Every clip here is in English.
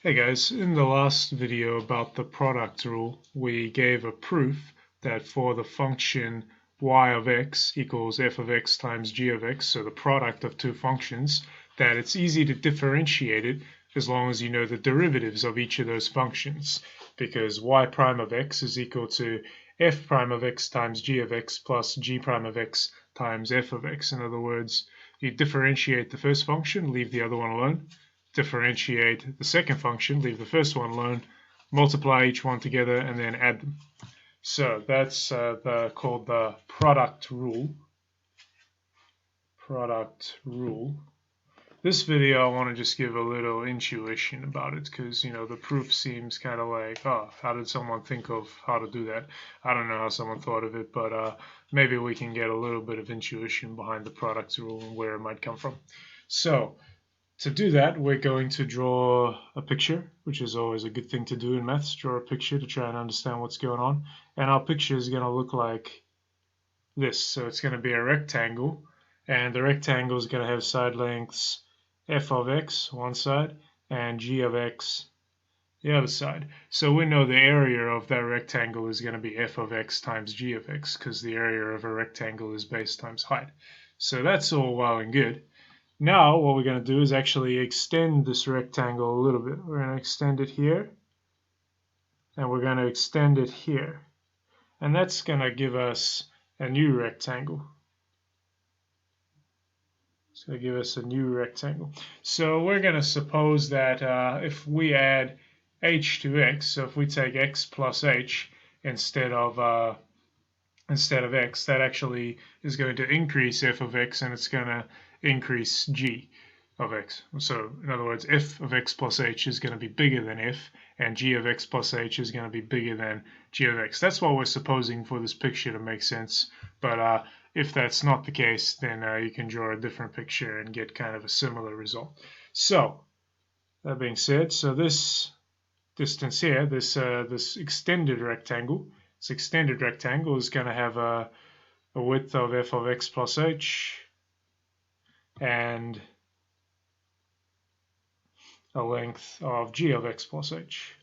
Hey guys, in the last video about the product rule, we gave a proof that for the function y of x equals f of x times g of x, so the product of two functions, that it's easy to differentiate it as long as you know the derivatives of each of those functions, because y prime of x is equal to f prime of x times g of x plus g prime of x times f of x. In other words, you differentiate the first function, leave the other one alone. Differentiate the second function, leave the first one alone, multiply each one together, and then add them. So that's called the product rule. Product rule. This video I want to just give a little intuition about it because, you know, the proof seems kind of like, oh, how did someone think of how to do that? I don't know how someone thought of it, but maybe we can get a little bit of intuition behind the product rule and where it might come from. So to do that, we're going to draw a picture, which is always a good thing to do in maths, draw a picture to try and understand what's going on. And our picture is going to look like this. So it's going to be a rectangle, and the rectangle is going to have side lengths f of x one side and g of x the other side. So we know the area of that rectangle is going to be f of x times g of x, because the area of a rectangle is base times height. So that's all well and good. Now what we're going to do is actually extend this rectangle a little bit. We're going to extend it here, and we're going to extend it here. And that's going to give us a new rectangle. It's going to give us a new rectangle. So we're going to suppose that if we add h to x, so if we take x plus h instead of x, that actually is going to increase f of x, and it's going to increase g of x. So in other words, f of x plus h is going to be bigger than f, and g of x plus h is going to be bigger than g of x. That's what we're supposing for this picture to make sense. But if that's not the case, then you can draw a different picture and get kind of a similar result. So that being said, so this distance here, this extended rectangle, this extended rectangle is going to have a width of f of x plus h and a length of g of x plus h.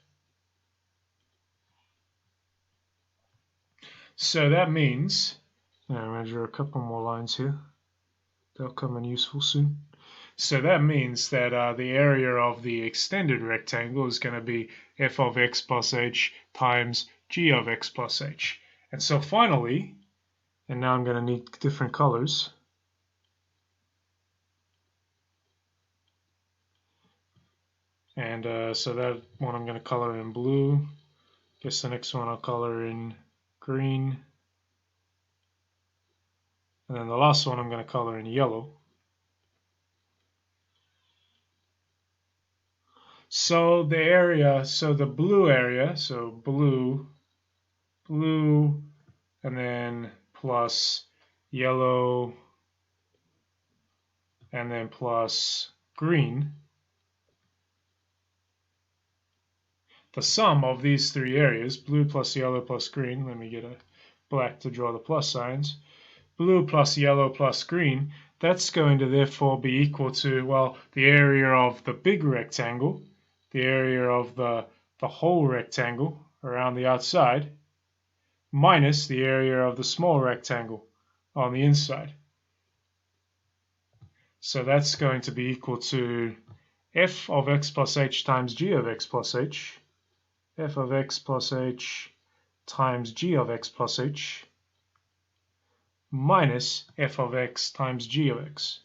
So that means, I'm going to draw a couple more lines here. They'll come in useful soon. So that means that the area of the extended rectangle is going to be f of x plus h times g of x plus h. And so finally, and now I'm going to need different colors. And so that one I'm going to color in blue. Guess the next one I'll color in green. And then the last one I'm going to color in yellow. So the area, so the blue area, so blue, and then plus yellow, and then plus green. The sum of these three areas, blue plus yellow plus green, let me get a black to draw the plus signs, blue plus yellow plus green, that's going to therefore be equal to, well, the area of the big rectangle, the area of the whole rectangle around the outside, minus the area of the small rectangle on the inside. So that's going to be equal to f of x plus h times g of x plus h, f of x plus h times g of x plus h, minus f of x times g of x.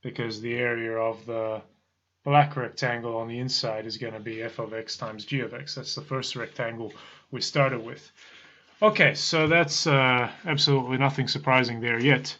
Because the area of the black rectangle on the inside is going to be f of x times g of x. That's the first rectangle we started with. Okay, so that's absolutely nothing surprising there yet.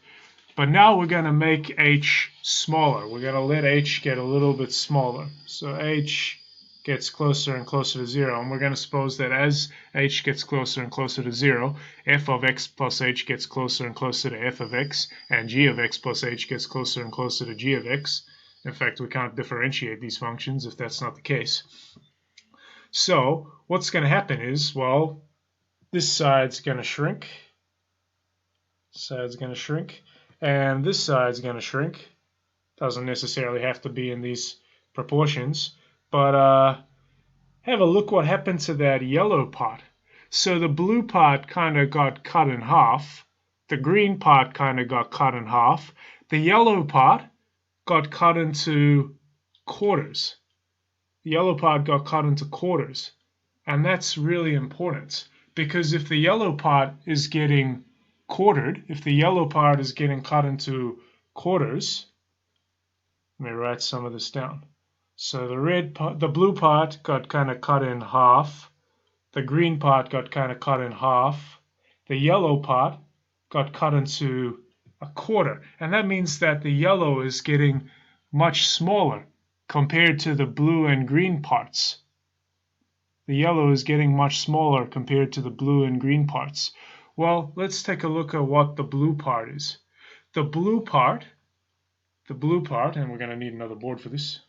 But now we're going to make h smaller. We're going to let h get a little bit smaller. So h gets closer and closer to 0. And we're going to suppose that as h gets closer and closer to 0, f of x plus h gets closer and closer to f of x, and g of x plus h gets closer and closer to g of x. In fact, we can't differentiate these functions if that's not the case. So what's going to happen is, well, this side's going to shrink. This side's going to shrink. And this side's going to shrink. Doesn't necessarily have to be in these proportions, but have a look what happened to that yellow part. So the blue part kind of got cut in half, the green part kind of got cut in half, the yellow part got cut into quarters. The yellow part got cut into quarters. And that's really important because if the yellow part is getting quartered, if the yellow part is getting cut into quarters, let me write some of this down. So the blue part got kind of cut in half, the green part got kind of cut in half, the yellow part got cut into a quarter. And that means that the yellow is getting much smaller compared to the blue and green parts. The yellow is getting much smaller compared to the blue and green parts. Well, let's take a look at what the blue part is. The blue part, and we're going to need another board for this.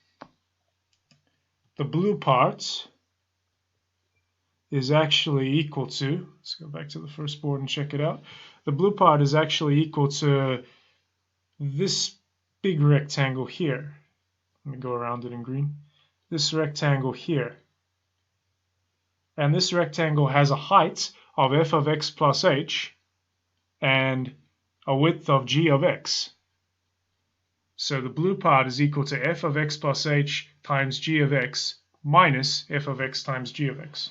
The blue part is actually equal to, let's go back to the first board and check it out. The blue part is actually equal to this big rectangle here. Let me go around it in green. This rectangle here. And this rectangle has a height of f of x plus h and a width of g of x. So the blue part is equal to f of x plus h times g of x minus f of x times g of x.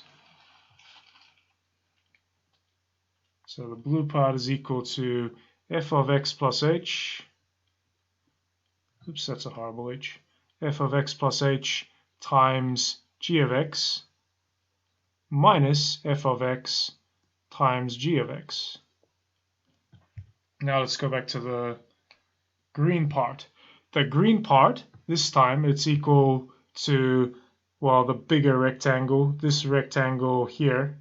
So the blue part is equal to f of x plus h, oops, that's a horrible h, f of x plus h times g of x minus f of x times g of x. Now let's go back to the green part. The green part, this time it's equal to, well, the bigger rectangle, this rectangle here,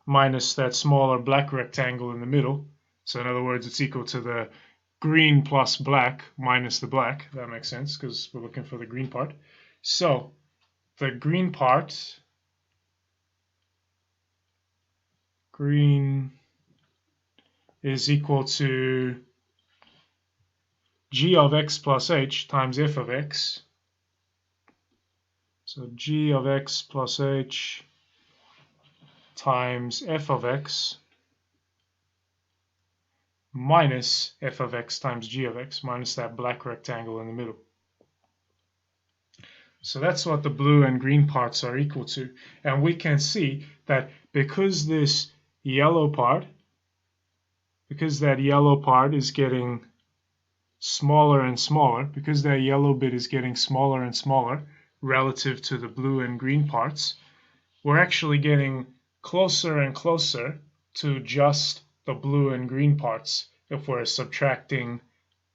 minus that smaller black rectangle in the middle. So in other words, it's equal to the green plus black minus the black. That makes sense because we're looking for the green part. So the green part, green is equal to g of x plus h times f of x. So g of x plus h times f of x minus f of x times g of x, minus that black rectangle in the middle. So that's what the blue and green parts are equal to. And we can see that because this yellow part, because that yellow part is getting smaller and smaller, because that yellow bit is getting smaller and smaller relative to the blue and green parts, we're actually getting closer and closer to just the blue and green parts if we're subtracting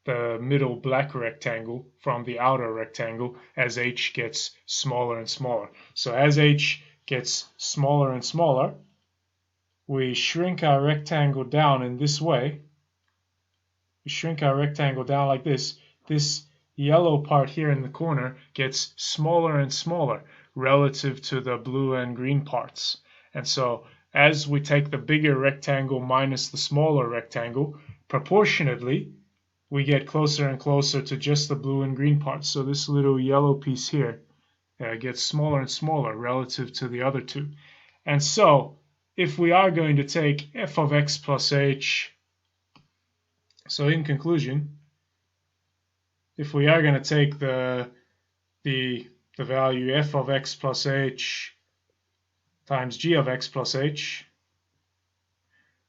the middle black rectangle from the outer rectangle as h gets smaller and smaller. So as h gets smaller and smaller, we shrink our rectangle down in this way. We shrink our rectangle down like this. This yellow part here in the corner gets smaller and smaller relative to the blue and green parts. And so as we take the bigger rectangle minus the smaller rectangle, proportionately, we get closer and closer to just the blue and green parts. So this little yellow piece here gets smaller and smaller relative to the other two. And so if we are going to take f of x plus h, so in conclusion, if we are going to take the value f of x plus h times g of x plus h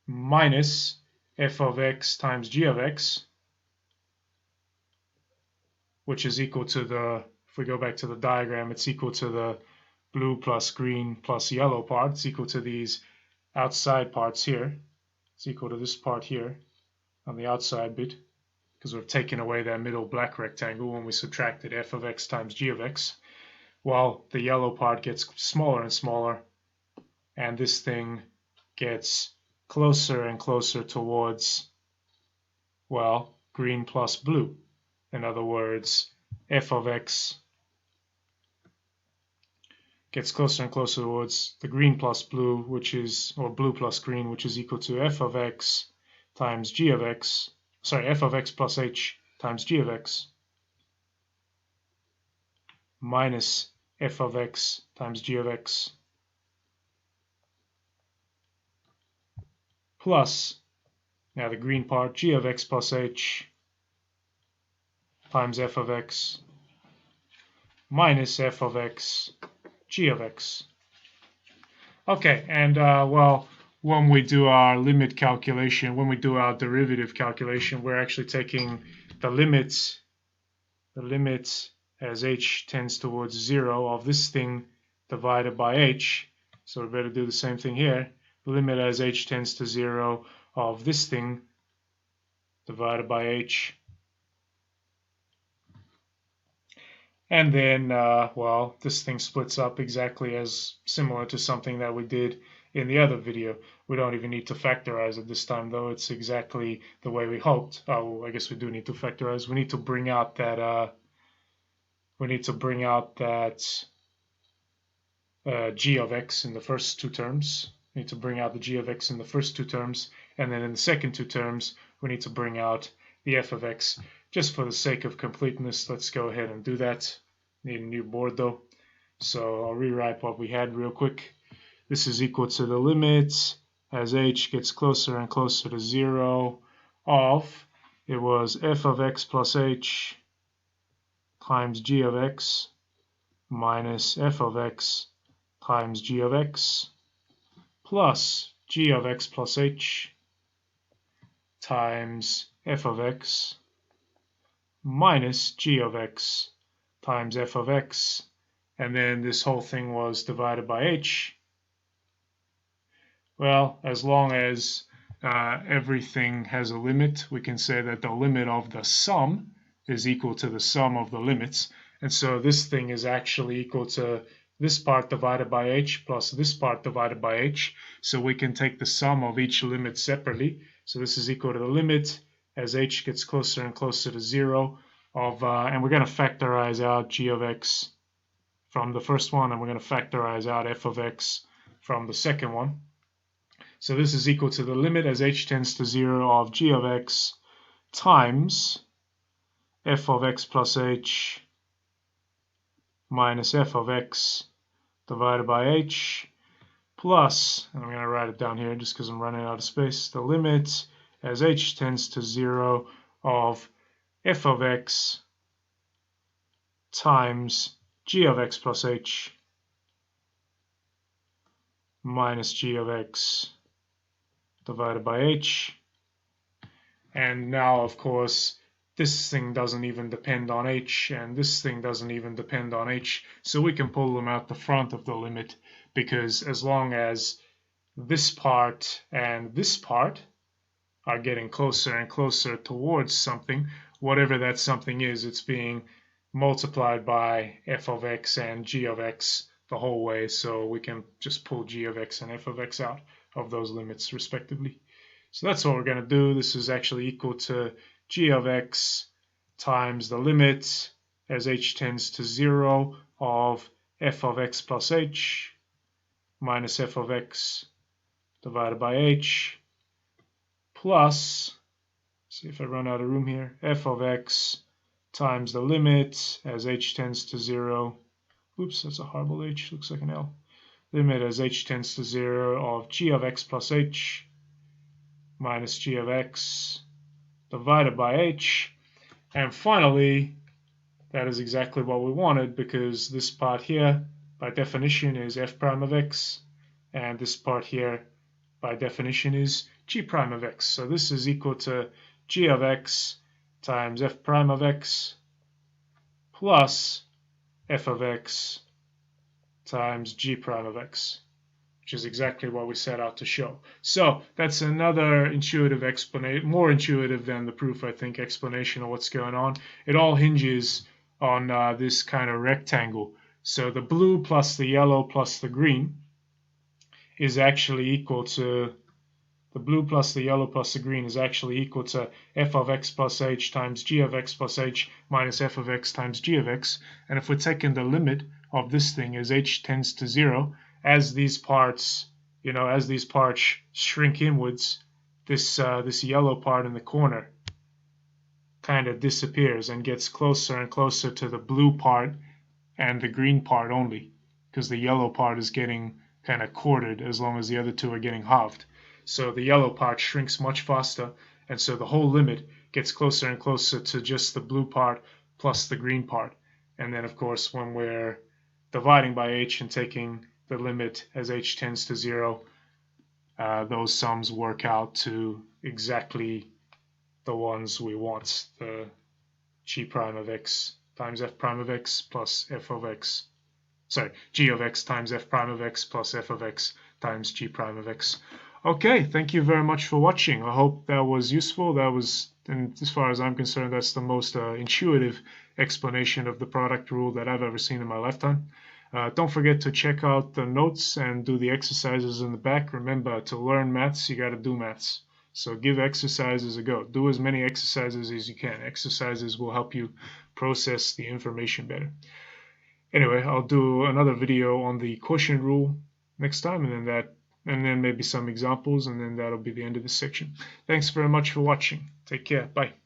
minus f of x times g of x, which is equal to the, if we go back to the diagram, it's equal to the blue plus green plus yellow part. It's equal to these outside parts here. It's equal to this part here on the outside bit, because we've taken away that middle black rectangle when we subtracted f of x times g of x, while the yellow part gets smaller and smaller, and this thing gets closer and closer towards, well, green plus blue. In other words, f of x gets closer and closer towards the green plus blue, which is, or blue plus green, which is equal to f of x times g of x f of x plus h times g of x minus f of x times g of x plus, now the green part, g of x plus h times f of x minus f of x g of x. Okay, and well, when we do our limit calculation, when we do our derivative calculation, we're actually taking the limits as h tends towards 0 of this thing divided by h. So we better do the same thing here. The limit as h tends to 0 of this thing divided by h. And then, well, this thing splits up exactly as similar to something that we did in the other video. We don't even need to factorize it this time, though. It's exactly the way we hoped. Oh, I guess we do need to factorize. We need to bring out that g of x in the first two terms. We need to bring out the g of x in the first two terms, and then in the second two terms, we need to bring out the f of x. Just for the sake of completeness, let's go ahead and do that. Need a new board though, so I'll rewrite what we had real quick. This is equal to the limit as h gets closer and closer to 0 of, it was f of x plus h times g of x minus f of x times g of x plus g of x plus h times f of x minus g of x times f of x, and then this whole thing was divided by h. Well, as long as everything has a limit, we can say that the limit of the sum is equal to the sum of the limits. And so this thing is actually equal to this part divided by h plus this part divided by h. So we can take the sum of each limit separately. So this is equal to the limit as h gets closer and closer to 0 of, and we're going to factorize out g of x from the first one, and we're going to factorize out f of x from the second one. So this is equal to the limit as h tends to 0 of g of x times f of x plus h minus f of x divided by h plus, and I'm going to write it down here just because I'm running out of space, the limit as h tends to 0 of f of x times g of x plus h minus g of x divided by h. And now, of course, this thing doesn't even depend on h, and this thing doesn't even depend on h, so we can pull them out the front of the limit, because as long as this part and this part are getting closer and closer towards something, whatever that something is, it's being multiplied by f of x and g of x the whole way, so we can just pull g of x and f of x out of those limits respectively. So that's what we're going to do. This is actually equal to g of x times the limit as h tends to 0 of f of x plus h minus f of x divided by h plus, see if I run out of room here, f of x times the limit as h tends to 0. Oops, that's a horrible h, looks like an L. Limit as h tends to 0 of g of x plus h minus g of x divided by h. And finally, that is exactly what we wanted, because this part here, by definition, is f prime of x, and this part here, by definition, is g prime of x. So this is equal to g of x times f prime of x plus f of x times g prime of x, which is exactly what we set out to show. So that's another intuitive explanation, more intuitive than the proof, I think, explanation of what's going on. It all hinges on this kind of rectangle. So the blue plus the yellow plus the green is actually equal to, the blue plus the yellow plus the green is actually equal to f of x plus h times g of x plus h minus f of x times g of x. And if we're taking the limit of this thing as h tends to 0, as these parts, as these parts shrink inwards, this yellow part in the corner kind of disappears and gets closer and closer to the blue part and the green part only, because the yellow part is getting kind of quartered as long as the other two are getting halved. So the yellow part shrinks much faster, and so the whole limit gets closer and closer to just the blue part plus the green part. And then, of course, when we're dividing by h and taking the limit as h tends to 0, those sums work out to exactly the ones we want, the g prime of x times f prime of x plus f of x, sorry, g of x times f prime of x plus f of x times g prime of x. Okay, thank you very much for watching. I hope that was useful. That was, and as far as I'm concerned, that's the most intuitive explanation of the product rule that I've ever seen in my lifetime. Don't forget to check out the notes and do the exercises in the back. Remember, to learn maths, you got to do maths. So give exercises a go. Do as many exercises as you can. Exercises will help you process the information better. Anyway, I'll do another video on the quotient rule next time, and then maybe some examples, and then that'll be the end of this section. Thanks very much for watching. Take care. Bye.